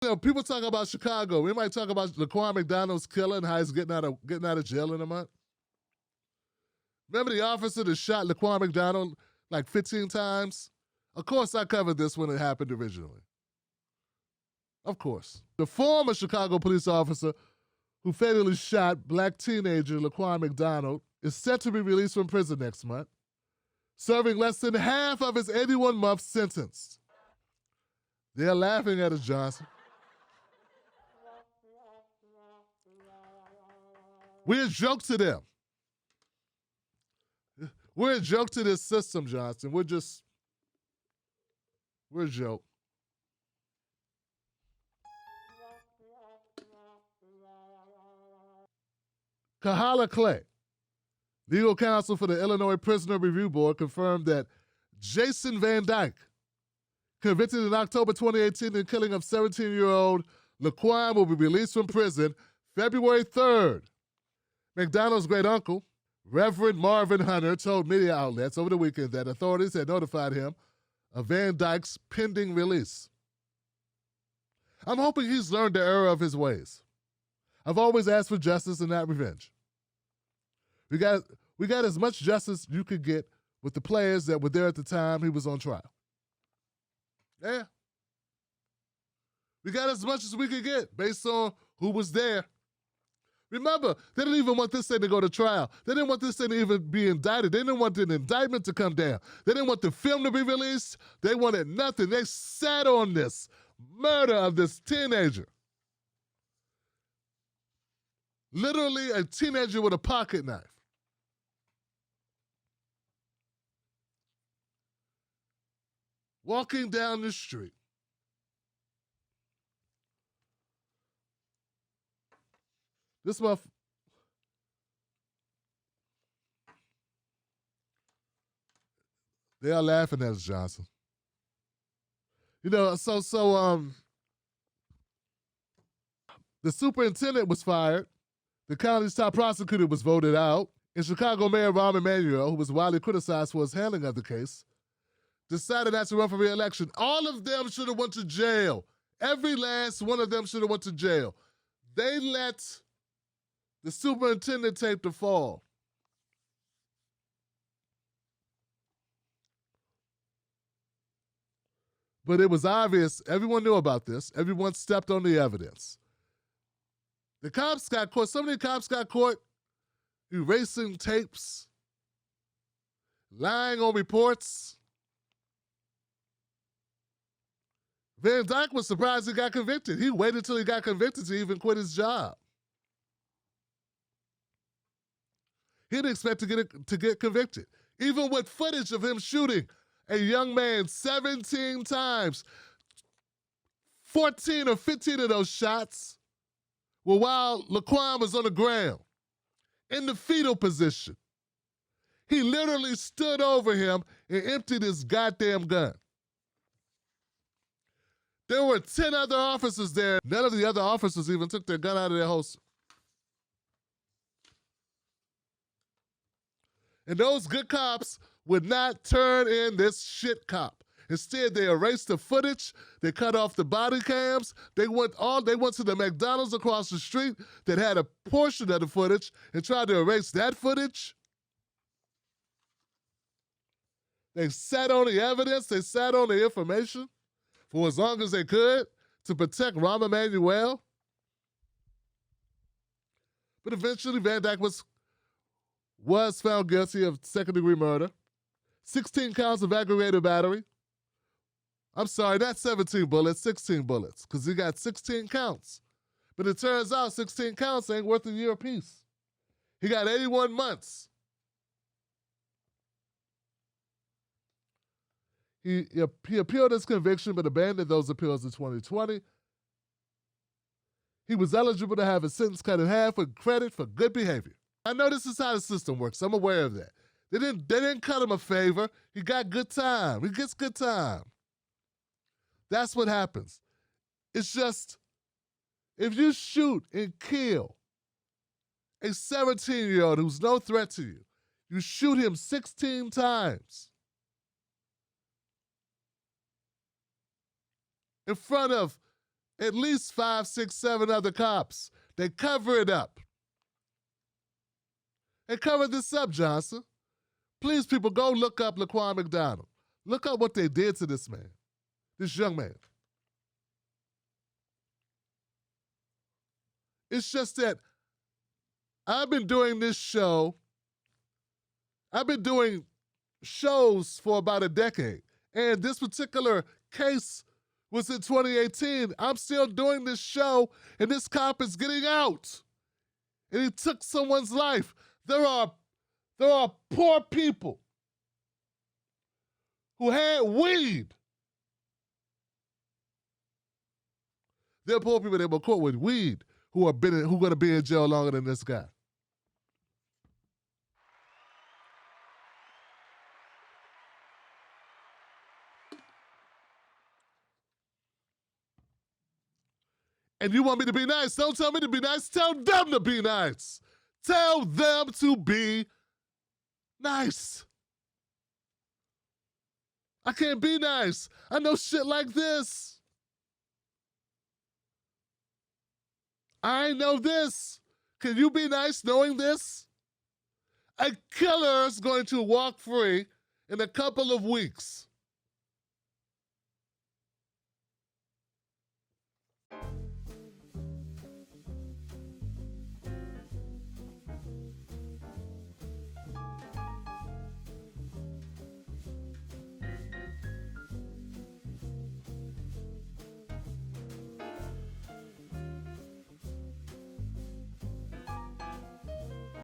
People talk about Chicago. We might talk about Laquan McDonald's killer and how he's getting out of jail in a month. Remember the officer that shot Laquan McDonald like 15 times? Of course, I covered this when it happened originally. Of course. The former Chicago police officer who fatally shot black teenager Laquan McDonald is set to be released from prison next month, serving less than half of his 81-month sentence. They're laughing at us, Johnson. We're a joke to them. We're a joke to this system, Johnson. We're a joke. Kahala Clay, legal counsel for the Illinois Prisoner Review Board, confirmed that Jason Van Dyke, convicted in October 2018 in the killing of 17-year-old Laquan, will be released from prison February 3rd. McDonald's great-uncle, Reverend Marvin Hunter, told media outlets over the weekend that authorities had notified him of Van Dyke's pending release. I'm hoping he's learned the error of his ways. I've always asked for justice and not revenge. We got as much justice you could get with the players that were there at the time he was on trial. Yeah. We got as much as we could get based on who was there. Remember, they didn't even want this thing to go to trial. They didn't want this thing to even be indicted. They didn't want an indictment to come down. They didn't want the film to be released. They wanted nothing. They sat on this murder of this teenager. Literally a teenager with a pocket knife. Walking down the street. This they are laughing at us, Johnson. The superintendent was fired. The county's top prosecutor was voted out. And Chicago Mayor Rahm Emanuel, who was widely criticized for his handling of the case, decided not to run for re-election. All of them should have went to jail. Every last one of them should have went to jail. They let the superintendent take the fall. But it was obvious, everyone knew about this. Everyone stepped on the evidence. The cops got caught, so many cops got caught erasing tapes, lying on reports. Van Dyke was surprised he got convicted. He waited till he got convicted to even quit his job. He didn't expect to get convicted. Even with footage of him shooting a young man 17 times, 14 or 15 of those shots were while Laquan was on the ground, in the fetal position. He literally stood over him and emptied his goddamn gun. There were 10 other officers there. None of the other officers even took their gun out of their holster. And those good cops would not turn in this shit cop. Instead, they erased the footage. They cut off the body cams. They went to the McDonald's across the street that had a portion of the footage and tried to erase that footage. They sat on the evidence. They sat on the information for as long as they could to protect Rahm Emanuel. But eventually, Van Dyke was found guilty of second-degree murder, 16 counts of aggravated battery. I'm sorry, not 17 bullets, 16 bullets, because he got 16 counts. But it turns out 16 counts ain't worth a year apiece. He got 81 months. He appealed his conviction but abandoned those appeals in 2020. He was eligible to have his sentence cut in half with credit for good behavior. I know this is how the system works. I'm aware of that. They didn't cut him a favor. He got good time. He gets good time. That's what happens. It's just, if you shoot and kill a 17-year-old who's no threat to you, you shoot him 16 times in front of at least 5, 6, 7 other cops. They cover it up. They cover this up, Johnson. Please, people, go look up Laquan McDonald. Look up what they did to this man, this young man. It's just that I've been doing this show. I've been doing shows for about a decade. And this particular case was in 2018. I'm still doing this show, and this cop is getting out. And he took someone's life. There are poor people who had weed. There are poor people that were caught with weed who are going to be in jail longer than this guy. And you want me to be nice? Don't tell me to be nice. Tell them to be nice. Tell them to be nice. I can't be nice. I know shit like this. I know this. Can you be nice knowing this? A killer's going to walk free in a couple of weeks.